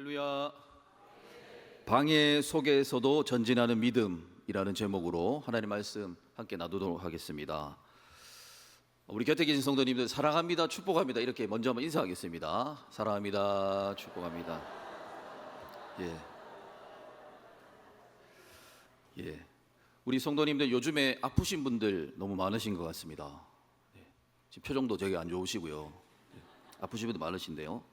할렐루야. 방해 속에서도 전진하는 믿음이라는 제목으로 하나님 말씀 함께 나누도록 하겠습니다. 우리 곁에 계신 성도님들 사랑합니다, 축복합니다. 이렇게 먼저 한번 인사하겠습니다. 사랑합니다, 축복합니다. 우리 성도님들 요즘에 아프신 분들 너무 많으신 것 같습니다. 지금 표정도 되게 안 좋으시고요. 아프신 분들 많으신데요.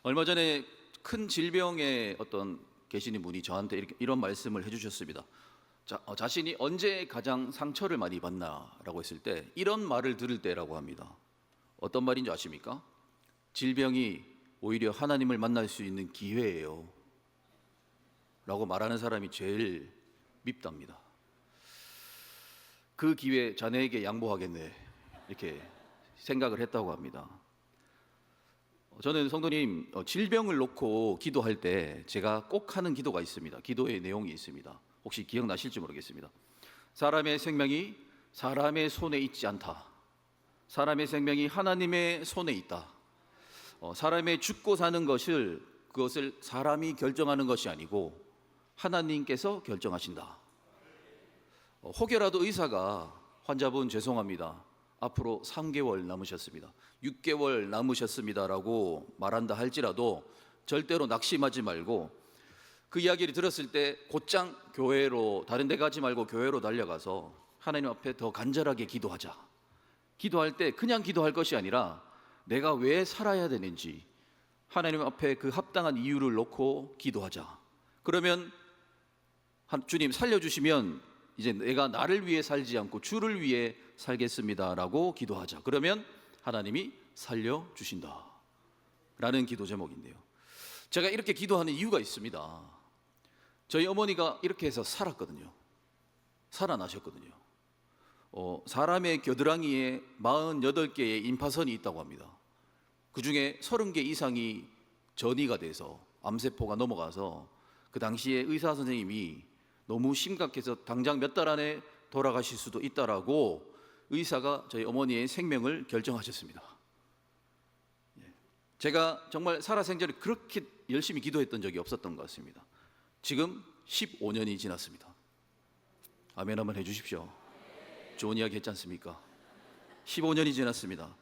얼마 전에 큰 질병에 어떤 계시는 분이 저한테 이런 말씀을 해주셨습니다. 자신이 언제 가장 상처를 많이 받나라고 했을 때 이런 말을 들을 때라고 합니다. 어떤 말인지 아십니까? 질병이 오히려 하나님을 만날 수 있는 기회예요 라고 말하는 사람이 제일 밉답니다. 그 기회 자네에게 양보하겠네 이렇게 생각을 했다고 합니다. 저는 성도님 질병을 놓고 기도할 때 제가 꼭 하는 기도가 있습니다. 기도의 내용이 있습니다. 혹시 기억나실지 모르겠습니다. 사람의 생명이 사람의 손에 있지 않다. 사람의 생명이 하나님의 손에 있다. 사람의 죽고 사는 그것을 사람이 결정하는 것이 아니고 하나님께서 결정하신다. 혹여라도 의사가 환자분 죄송합니다, 앞으로 3개월 남으셨습니다, 6개월 남으셨습니다라고 말한다 할지라도 절대로 낙심하지 말고 그 이야기를 들었을 때 곧장 교회로, 다른 데 가지 말고 교회로 달려가서 하나님 앞에 더 간절하게 기도하자. 기도할 때 그냥 기도할 것이 아니라 내가 왜 살아야 되는지 하나님 앞에 그 합당한 이유를 놓고 기도하자. 그러면 주님 살려주시면 이제 내가 나를 위해 살지 않고 주를 위해 살겠습니다라고 기도하자. 그러면 하나님이 살려주신다 라는 기도 제목인데요, 제가 이렇게 기도하는 이유가 있습니다. 저희 어머니가 이렇게 해서 살았거든요. 살아나셨거든요. 사람의 겨드랑이에 48개의 임파선이 있다고 합니다. 그 중에 30개 이상이 전이가 돼서 암세포가 넘어가서 그 당시에 의사 선생님이 너무 심각해서 당장 몇 달 안에 돌아가실 수도 있다라고 의사가 저희 어머니의 생명을 결정하셨습니다. 제가 정말 살아생전에 그렇게 열심히 기도했던 적이 없었던 것 같습니다. 지금 15년이 지났습니다. 아멘 한번 해주십시오. 좋은 이야기 했지 않습니까? 15년이 지났습니다.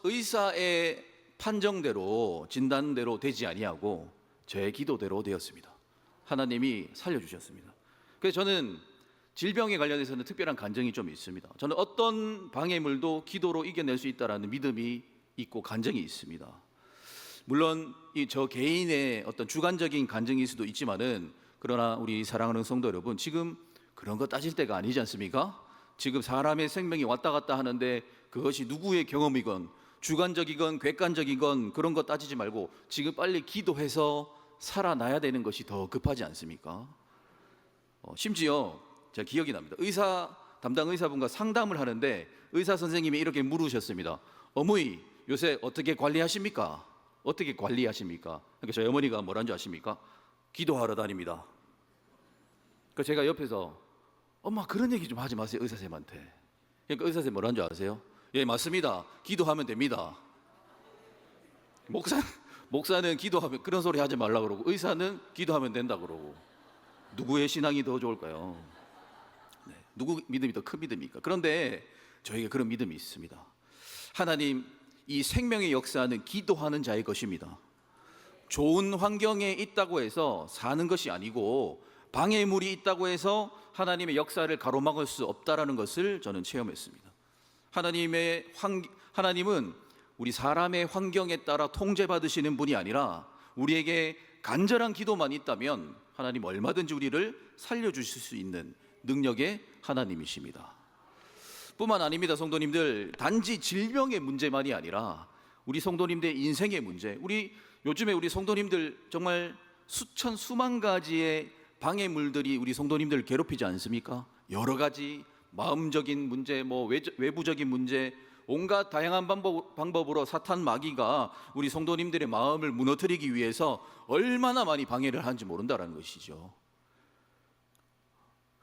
의사의 판정대로, 진단대로 되지 아니하고 저의 기도대로 되었습니다. 하나님이 살려주셨습니다. 그래서 저는 질병에 관련해서는 특별한 간증이 좀 있습니다. 저는 어떤 방해물도 기도로 이겨낼 수 있다는 믿음이 있고 간증이 있습니다. 물론 저 개인의 어떤 주관적인 간증일 수도 있지만은, 그러나 우리 사랑하는 성도 여러분, 지금 그런 거 따질 때가 아니지 않습니까? 지금 사람의 생명이 왔다 갔다 하는데 그것이 누구의 경험이건 주관적이건 객관적이건 그런 거 따지지 말고 지금 빨리 기도해서 살아나야 되는 것이 더 급하지 않습니까? 심지어 제가 기억이 납니다. 담당 의사분과 상담을 하는데 의사 선생님이 이렇게 물으셨습니다. 어머니 요새 어떻게 관리하십니까? 어떻게 관리하십니까? 그러니까 저희 어머니가 뭐라는 줄 아십니까? 기도하러 다닙니다. 그러니까 제가 옆에서 엄마 그런 얘기 좀 하지 마세요 의사 선생님한테. 그러니까 의사 선생님 뭐라는 줄 아세요? 예 맞습니다, 기도하면 됩니다. 목사는 기도하면 그런 소리 하지 말라 그러고 의사는 기도하면 된다 그러고, 누구의 신앙이 더 좋을까요? 누구 믿음이 더 큰 믿음입니까? 그런데 저에게 그런 믿음이 있습니다. 하나님, 이 생명의 역사는 기도하는 자의 것입니다. 좋은 환경에 있다고 해서 사는 것이 아니고 방해물이 있다고 해서 하나님의 역사를 가로막을 수 없다라는 것을 저는 체험했습니다. 하나님은 우리 사람의 환경에 따라 통제받으시는 분이 아니라 우리에게 간절한 기도만 있다면 하나님 얼마든지 우리를 살려주실 수 있는 능력의 하나님이십니다. 뿐만 아닙니다. 성도님들, 단지 질병의 문제만이 아니라 우리 성도님들의 인생의 문제, 요즘에 우리 성도님들 정말 수만 가지의 방해물들이 우리 성도님들을 괴롭히지 않습니까? 여러 가지 마음적인 문제, 외부적인 문제, 온갖 다양한 방법으로 사탄 마귀가 우리 성도님들의 마음을 무너뜨리기 위해서 얼마나 많이 방해를 하는지 모른다는 것이죠.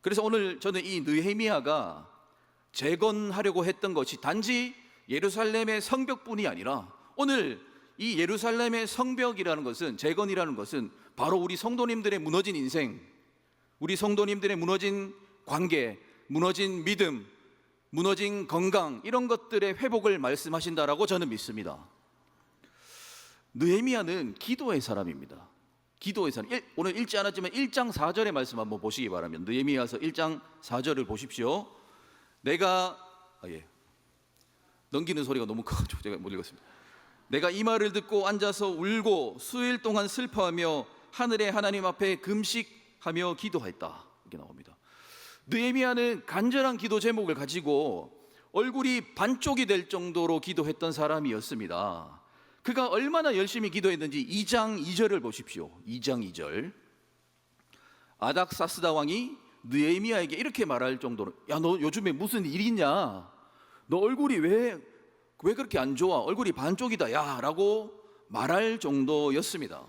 그래서 오늘 저는 이 느헤미야가 재건하려고 했던 것이 단지 예루살렘의 성벽뿐이 아니라 오늘 이 예루살렘의 성벽이라는 것은, 재건이라는 것은 바로 우리 성도님들의 무너진 인생, 우리 성도님들의 무너진 관계, 무너진 믿음, 무너진 건강, 이런 것들의 회복을 말씀하신다라고 저는 믿습니다. 느헤미야는 기도의 사람입니다. 기도의 사람. 오늘 읽지 않았지만 1장 4절의 말씀 한번 보시기 바랍니다. 느헤미야서 1장 4절을 보십시오. 넘기는 소리가 너무 커가지고 제가 못 읽었습니다. 내가 이 말을 듣고 앉아서 울고 수일 동안 슬퍼하며 하늘의 하나님 앞에 금식하며 기도했다. 이렇게 나옵니다. 느헤미야는 간절한 기도 제목을 가지고 얼굴이 반쪽이 될 정도로 기도했던 사람이었습니다. 그가 얼마나 열심히 기도했는지 2장 2절을 보십시오. 2장 2절. 아닥사스다 왕이 느헤미야에게 이렇게 말할 정도로, 야, 너 요즘에 무슨 일 있냐? 너 얼굴이 왜 그렇게 안 좋아? 얼굴이 반쪽이다 야 라고 말할 정도였습니다.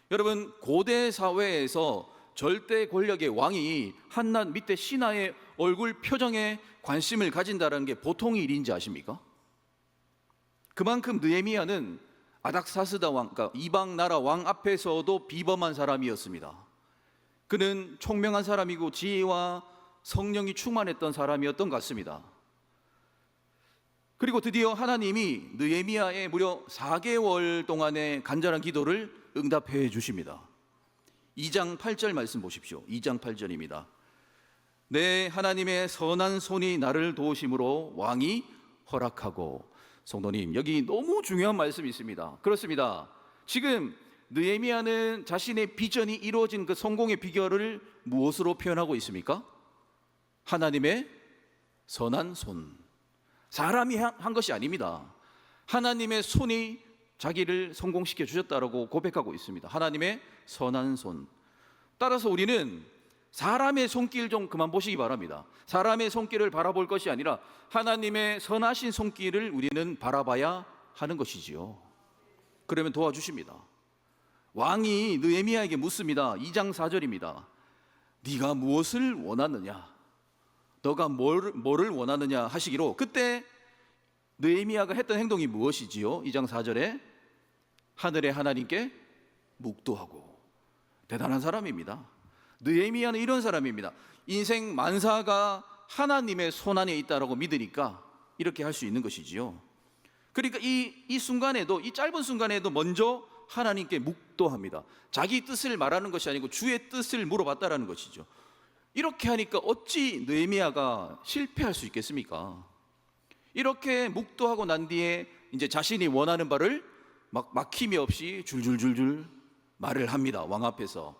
여러분, 고대 사회에서 절대 권력의 왕이 한낱 밑에 신하의 얼굴 표정에 관심을 가진다는 게 보통 일인지 아십니까? 그만큼 느헤미야는 아닥사스다 왕, 그러니까 이방 나라 왕 앞에서도 비범한 사람이었습니다. 그는 총명한 사람이고 지혜와 성령이 충만했던 사람이었던 것 같습니다. 그리고 드디어 하나님이 느헤미야의 무려 4개월 동안의 간절한 기도를 응답해 주십니다. 2장 8절 말씀 보십시오. 2장 8절입니다. 내 하나님의 선한 손이 나를 도우심으로 왕이 허락하고. 성도님, 여기 너무 중요한 말씀이 있습니다. 그렇습니다. 지금 느헤미야는 자신의 비전이 이루어진 그 성공의 비결을 무엇으로 표현하고 있습니까? 하나님의 선한 손. 사람이 한 것이 아닙니다. 하나님의 손이 자기를 성공시켜 주셨다라고 고백하고 있습니다. 하나님의 선한 손. 따라서 우리는 사람의 손길 좀 그만 보시기 바랍니다. 사람의 손길을 바라볼 것이 아니라 하나님의 선하신 손길을 우리는 바라봐야 하는 것이지요. 그러면 도와주십니다. 왕이 느헤미야에게 묻습니다. 2장 4절입니다. 네가 무엇을 원하느냐? 너가 뭐를 원하느냐 하시기로, 그때 느헤미야가 했던 행동이 무엇이지요? 2장 4절에 하늘의 하나님께 묵도하고. 대단한 사람입니다. 느헤미야는 이런 사람입니다. 인생 만사가 하나님의 손 안에 있다라고 믿으니까 이렇게 할 수 있는 것이지요. 그러니까 이 순간에도, 이 짧은 순간에도 먼저 하나님께 묵도합니다. 자기 뜻을 말하는 것이 아니고 주의 뜻을 물어봤다라는 것이죠. 이렇게 하니까 어찌 느헤미야가 실패할 수 있겠습니까? 이렇게 묵도하고 난 뒤에 이제 자신이 원하는 바를 막힘이 없이 줄줄줄줄 말을 합니다. 왕 앞에서.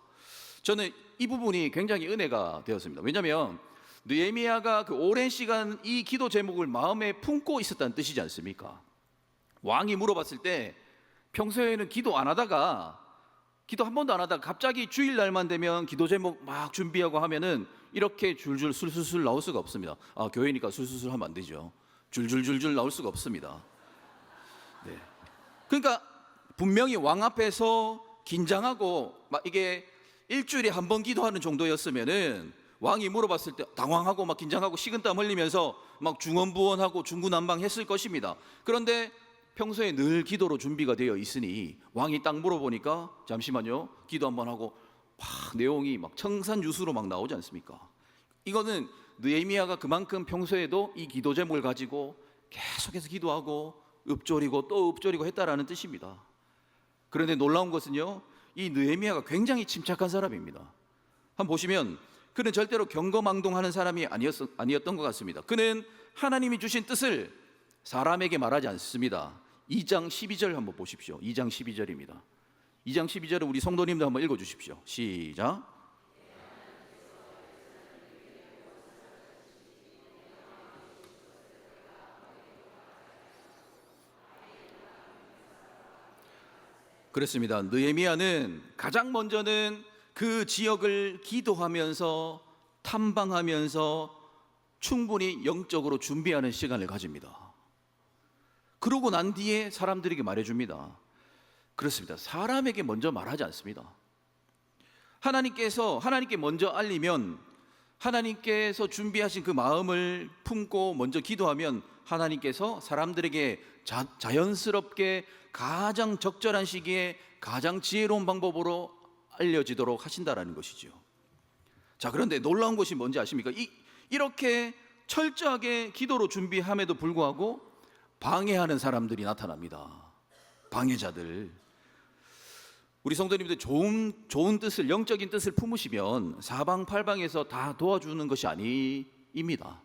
저는 이 부분이 굉장히 은혜가 되었습니다. 왜냐하면 느헤미야가 그 오랜 시간 이 기도 제목을 마음에 품고 있었다는 뜻이지 않습니까? 왕이 물어봤을 때 평소에는 기도 한 번도 안 하다가 갑자기 주일날만 되면 기도 제목 막 준비하고 하면은 이렇게 줄줄 술술술 나올 수가 없습니다. 교회니까 술술술 하면 안 되죠. 줄줄줄줄 나올 수가 없습니다. 네. 그러니까 분명히 왕 앞에서 긴장하고 막 이게 일주일에 한 번 기도하는 정도였으면은 왕이 물어봤을 때 당황하고 막 긴장하고 식은땀 흘리면서 막 중언부언하고 중구난방했을 것입니다. 그런데 평소에 늘 기도로 준비가 되어 있으니 왕이 딱 물어보니까 잠시만요, 기도 한번 하고 막 내용이 막 청산유수로 막 나오지 않습니까? 이거는 느헤미야가 그만큼 평소에도 이 기도 제목을 가지고 계속해서 기도하고 읊조리고 또 읊조리고 했다라는 뜻입니다. 그런데 놀라운 것은요, 이 느헤미야가 굉장히 침착한 사람입니다. 한번 보시면 그는 절대로 경거망동하는 사람이 아니었던 것 같습니다. 그는 하나님이 주신 뜻을 사람에게 말하지 않습니다. 2장 12절 한번 보십시오. 2장 12절입니다. 2장 12절을 우리 성도님들 한번 읽어주십시오. 시작. 그렇습니다. 느헤미야는 가장 먼저는 그 지역을 기도하면서 탐방하면서 충분히 영적으로 준비하는 시간을 가집니다. 그러고 난 뒤에 사람들에게 말해줍니다. 그렇습니다. 사람에게 먼저 말하지 않습니다. 하나님께 먼저 알리면, 하나님께서 준비하신 그 마음을 품고 먼저 기도하면 하나님께서 사람들에게 자연스럽게 가장 적절한 시기에 가장 지혜로운 방법으로 알려지도록 하신다라는 것이죠. 자, 그런데 놀라운 것이 뭔지 아십니까? 이렇게 철저하게 기도로 준비함에도 불구하고 방해하는 사람들이 나타납니다. 방해자들. 우리 성도님들 좋은 뜻을, 영적인 뜻을 품으시면 사방팔방에서 다 도와주는 것이 아닙니다.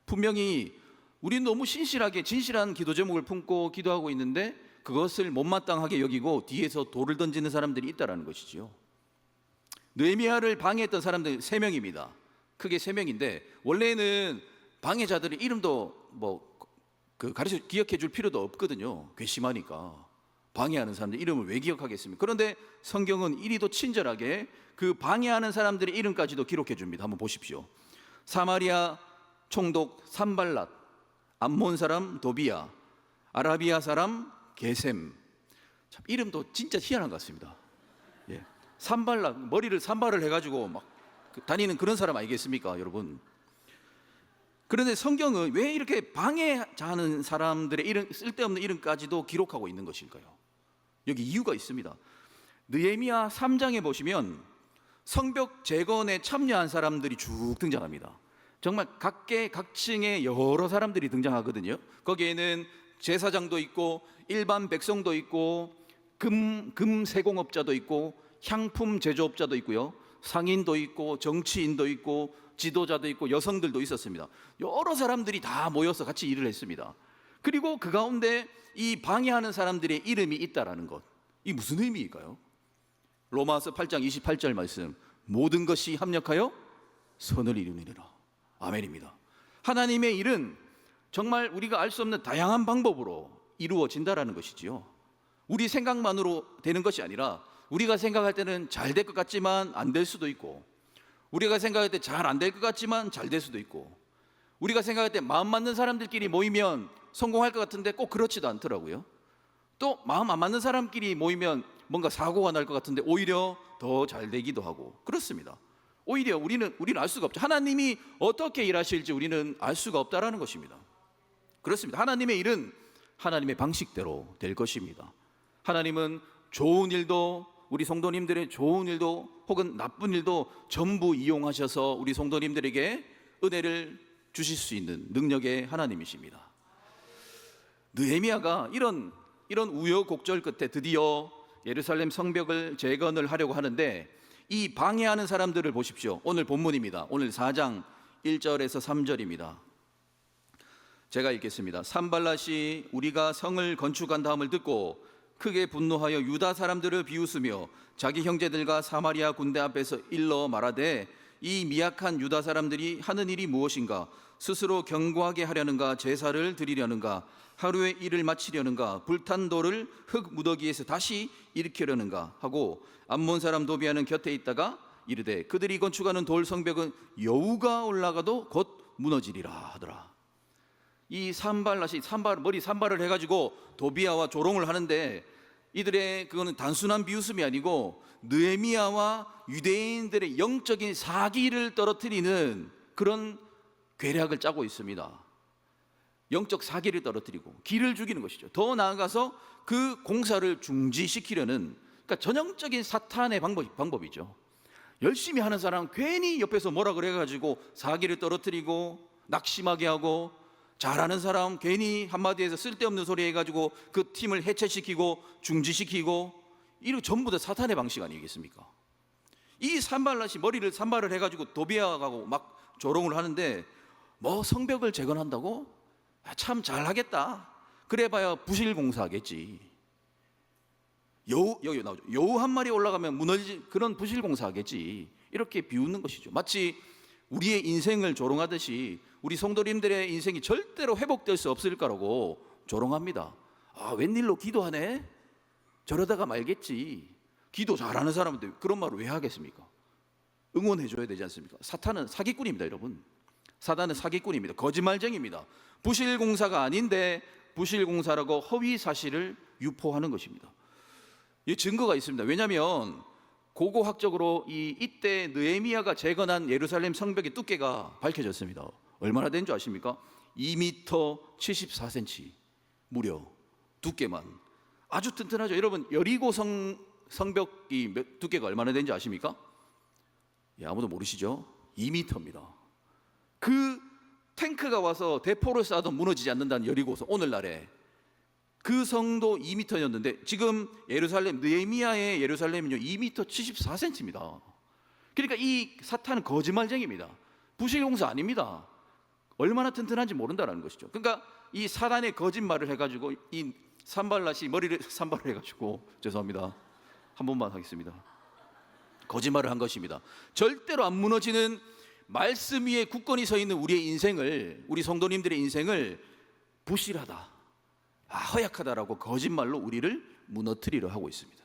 분명히 우리는 너무 신실하게 진실한 기도 제목을 품고 기도하고 있는데 그것을 못마땅하게 여기고 뒤에서 돌을 던지는 사람들이 있다는 것이지요. 느헤미야를 방해했던 사람들 3명입니다. 크게 3명인데 원래는 방해자들의 이름도 가르쳐 기억해 줄 필요도 없거든요. 괘씸하니까. 방해하는 사람들 이름을 왜 기억하겠습니까? 그런데 성경은 이리도 친절하게 그 방해하는 사람들의 이름까지도 기록해 줍니다. 한번 보십시오. 사마리아 총독 산발랏, 암몬 사람 도비야, 아라비아 사람 게셈. 참 이름도 진짜 희한한 것 같습니다. 예. 산발랏, 머리를 산발을 해가지고 막 다니는 그런 사람 아니겠습니까, 여러분? 그런데 성경은 왜 이렇게 방해하는 사람들의 이름, 쓸데없는 이름까지도 기록하고 있는 것일까요? 여기 이유가 있습니다. 느헤미야 3장에 보시면 성벽 재건에 참여한 사람들이 쭉 등장합니다. 정말 각계각층의 여러 사람들이 등장하거든요. 거기에는 제사장도 있고 일반 백성도 있고 금세공업자도 있고 향품 제조업자도 있고요, 상인도 있고 정치인도 있고 지도자도 있고 여성들도 있었습니다. 여러 사람들이 다 모여서 같이 일을 했습니다. 그리고 그 가운데 이 방해하는 사람들의 이름이 있다라는 것, 이 무슨 의미일까요? 로마서 8장 28절 말씀, 모든 것이 합력하여 선을 이루느니라. 아멘입니다. 하나님의 일은 정말 우리가 알 수 없는 다양한 방법으로 이루어진다라는 것이지요. 우리 생각만으로 되는 것이 아니라 우리가 생각할 때는 잘 될 것 같지만 안 될 수도 있고, 우리가 생각할 때 잘 안 될 것 같지만 잘 될 수도 있고, 우리가 생각할 때 마음 맞는 사람들끼리 모이면 성공할 것 같은데 꼭 그렇지도 않더라고요. 또 마음 안 맞는 사람끼리 모이면 뭔가 사고가 날 것 같은데 오히려 더 잘 되기도 하고 그렇습니다. 오히려 우리는 알 수가 없죠. 하나님이 어떻게 일하실지 우리는 알 수가 없다라는 것입니다. 그렇습니다. 하나님의 일은 하나님의 방식대로 될 것입니다. 하나님은 좋은 일도, 우리 성도님들의 좋은 일도 혹은 나쁜 일도 전부 이용하셔서 우리 성도님들에게 은혜를 주실 수 있는 능력의 하나님이십니다. 느헤미야가 이런 우여곡절 끝에 드디어 예루살렘 성벽을 재건을 하려고 하는데 이 방해하는 사람들을 보십시오. 오늘 본문입니다. 오늘 4장 1절에서 3절입니다. 제가 읽겠습니다. 산발랏이 우리가 성을 건축한 다음을 듣고 크게 분노하여 유다 사람들을 비웃으며 자기 형제들과 사마리아 군대 앞에서 일러 말하되 이 미약한 유다 사람들이 하는 일이 무엇인가? 스스로 견고하게 하려는가? 제사를 드리려는가? 하루의 일을 마치려는가? 불탄 돌을 흙 무더기에서 다시 일으키려는가? 하고 암몬 사람 도비아는 곁에 있다가 이르되 그들이 건축하는 돌 성벽은 여우가 올라가도 곧 무너지리라 하더라. 이 산발랏이 머리 산발을 해가지고 도비아와 조롱을 하는데 이들의 그거는 단순한 비웃음이 아니고 느헤미야와 유대인들의 영적인 사기를 떨어뜨리는 그런 계략을 짜고 있습니다. 영적 사기를 떨어뜨리고 기를 죽이는 것이죠. 더 나아가서 그 공사를 중지시키려는, 그러니까 전형적인 사탄의 방법이죠. 열심히 하는 사람 괜히 옆에서 뭐라 그래가지고 사기를 떨어뜨리고 낙심하게 하고, 잘하는 사람 괜히 한마디에서 쓸데없는 소리 해가지고 그 팀을 해체시키고 중지시키고, 이거 전부 다 사탄의 방식 아니겠습니까? 이 산발랏이 머리를 산발을 해가지고 도비아하고 막 조롱을 하는데 뭐 성벽을 재건한다고? 참 잘하겠다. 그래봐야 부실공사하겠지. 여기 나오죠. 여우 한 마리 올라가면 무너질 그런 부실공사하겠지. 이렇게 비웃는 것이죠. 마치 우리의 인생을 조롱하듯이 우리 성도님들의 인생이 절대로 회복될 수 없을 거라고 조롱합니다. 아, 웬일로 기도하네? 저러다가 말겠지. 기도 잘하는 사람한테 그런 말을 왜 하겠습니까? 응원해줘야 되지 않습니까? 사탄은 사기꾼입니다, 여러분. 사단은 사기꾼입니다. 거짓말쟁이입니다. 부실공사가 아닌데 부실공사라고 허위 사실을 유포하는 것입니다. 이 증거가 있습니다. 왜냐하면 고고학적으로 이때 느헤미야가 재건한 예루살렘 성벽의 두께가 밝혀졌습니다. 얼마나 된 줄 아십니까? 2m 74cm 무려 두께만. 아주 튼튼하죠. 여러분, 여리고 성벽이 두께가 얼마나 되는지 아십니까? 예, 아무도 모르시죠? 2m입니다. 그 탱크가 와서 대포를 쏴도 무너지지 않는다는 여리고성, 오늘날에 그 성도 2m였는데 지금 예루살렘, 느헤미야의 예루살렘은요 2m 74cm입니다. 그러니까 이 사탄은 거짓말쟁이입니다. 부실공사 아닙니다. 얼마나 튼튼한지 모른다는 것이죠. 그러니까 이 사단의 거짓말을 해가지고 이 산발랏이 머리를 산발을 해가지고, 죄송합니다, 한 번만 하겠습니다, 거짓말을 한 것입니다. 절대로 안 무너지는 말씀 위에 굳건히 서 있는 우리의 인생을, 우리 성도님들의 인생을 부실하다, 허약하다라고 거짓말로 우리를 무너뜨리려 하고 있습니다.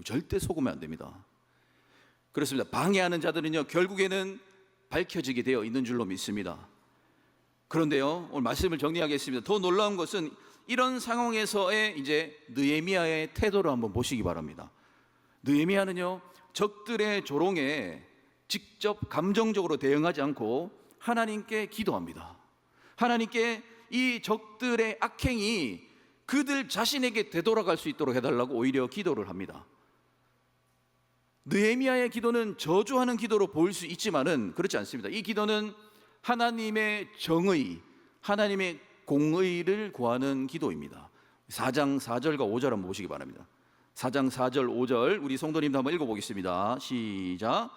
절대 속으면 안 됩니다. 그렇습니다. 방해하는 자들은요 결국에는 밝혀지게 되어 있는 줄로 믿습니다. 그런데요, 오늘 말씀을 정리하겠습니다. 더 놀라운 것은 이런 상황에서의 이제 느헤미야의 태도를 한번 보시기 바랍니다. 느헤미야는요 적들의 조롱에 직접 감정적으로 대응하지 않고 하나님께 기도합니다. 하나님께 이 적들의 악행이 그들 자신에게 되돌아갈 수 있도록 해달라고 오히려 기도를 합니다. 느헤미야의 기도는 저주하는 기도로 보일 수 있지만은 그렇지 않습니다. 이 기도는 하나님의 정의, 하나님의 공의를 구하는 기도입니다. 4장 4절과 5절 한번 보시기 바랍니다. 4장 4절 5절 우리 성도님도 한번 읽어보겠습니다. 시작.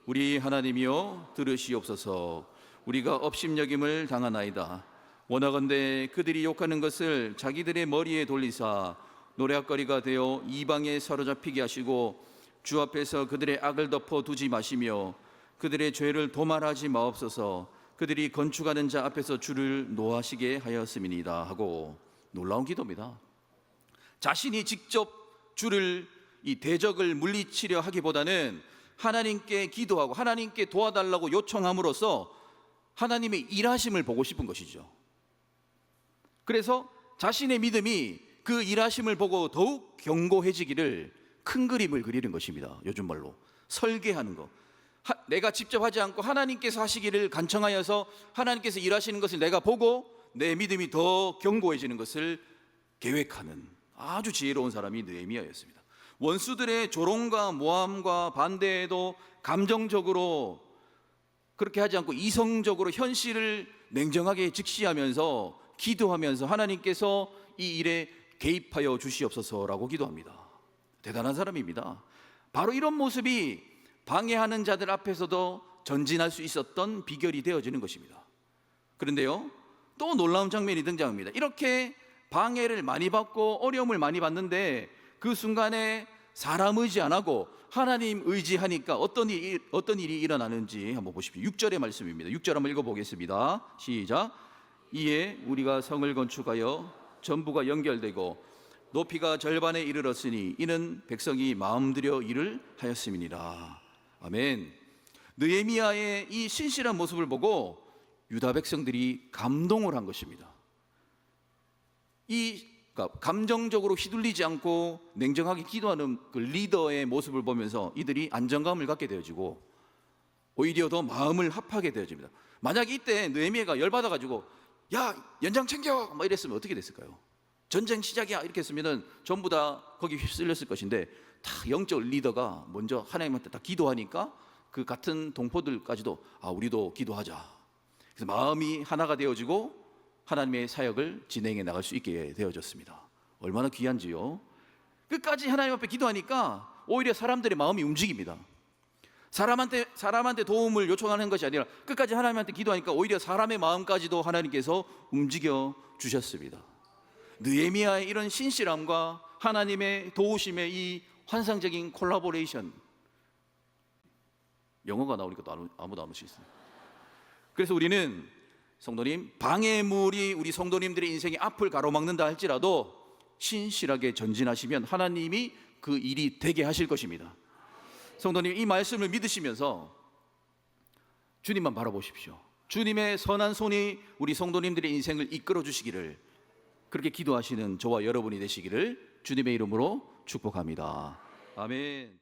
우리 하나님이여 들으시옵소서. 우리가 업심여김을 당하나이다. 원하건대 그들이 욕하는 것을 자기들의 머리에 돌리사 노략거리가 되어 이방에 사로잡히게 하시고 주 앞에서 그들의 악을 덮어두지 마시며 그들의 죄를 도말하지 마옵소서. 그들이 건축하는 자 앞에서 주를 노하시게 하였음이니이다 하고, 놀라운 기도입니다. 자신이 직접 주를, 이 대적을 물리치려 하기보다는 하나님께 기도하고 하나님께 도와달라고 요청함으로써 하나님의 일하심을 보고 싶은 것이죠. 그래서 자신의 믿음이 그 일하심을 보고 더욱 견고해지기를 큰 그림을 그리는 것입니다. 요즘 말로 설계하는 거. 내가 직접 하지 않고 하나님께서 하시기를 간청하여서 하나님께서 일하시는 것을 내가 보고 내 믿음이 더 견고해지는 것을 계획하는 아주 지혜로운 사람이 느헤미야였습니다. 원수들의 조롱과 모함과 반대에도 감정적으로 그렇게 하지 않고 이성적으로 현실을 냉정하게 직시하면서 기도하면서 하나님께서 이 일에 개입하여 주시옵소서라고 기도합니다. 대단한 사람입니다. 바로 이런 모습이 방해하는 자들 앞에서도 전진할 수 있었던 비결이 되어지는 것입니다. 그런데요, 또 놀라운 장면이 등장합니다. 이렇게 방해를 많이 받고 어려움을 많이 받는데 그 순간에 사람 의지 안 하고 하나님 의지하니까 어떤 일이 일어나는지 한번 보십시오. 6절의 말씀입니다. 6절 한번 읽어보겠습니다. 시작. 이에 우리가 성을 건축하여 전부가 연결되고 높이가 절반에 이르렀으니 이는 백성이 마음들여 일을 하였음이니라. 아멘. 느헤미야의 이 신실한 모습을 보고 유다 백성들이 감동을 한 것입니다. 그러니까 감정적으로 휘둘리지 않고 냉정하게 기도하는 그 리더의 모습을 보면서 이들이 안정감을 갖게 되어지고 오히려 더 마음을 합하게 되어집니다. 만약 이때 느헤미야가 열받아가지고 야 연장 챙겨 막 이랬으면 어떻게 됐을까요? 전쟁 시작이야 이렇게 했으면 전부 다 거기 휩쓸렸을 것인데 다 영적 리더가 먼저 하나님한테 다 기도하니까 그 같은 동포들까지도 우리도 기도하자. 그래서 마음이 하나가 되어지고 하나님의 사역을 진행해 나갈 수 있게 되어졌습니다. 얼마나 귀한지요. 끝까지 하나님 앞에 기도하니까 오히려 사람들의 마음이 움직입니다. 사람한테 도움을 요청하는 것이 아니라 끝까지 하나님한테 기도하니까 오히려 사람의 마음까지도 하나님께서 움직여 주셨습니다. 느헤미야의 이런 신실함과 하나님의 도우심의 이 환상적인 콜라보레이션, 영어가 나오니까 또 아무도 안 오시겠어요. 그래서 우리는 성도님, 방해물이 우리 성도님들의 인생의 앞을 가로막는다 할지라도 신실하게 전진하시면 하나님이 그 일이 되게 하실 것입니다. 성도님, 이 말씀을 믿으시면서 주님만 바라보십시오. 주님의 선한 손이 우리 성도님들의 인생을 이끌어 주시기를, 그렇게 기도하시는 저와 여러분이 되시기를 주님의 이름으로 축복합니다. 아멘.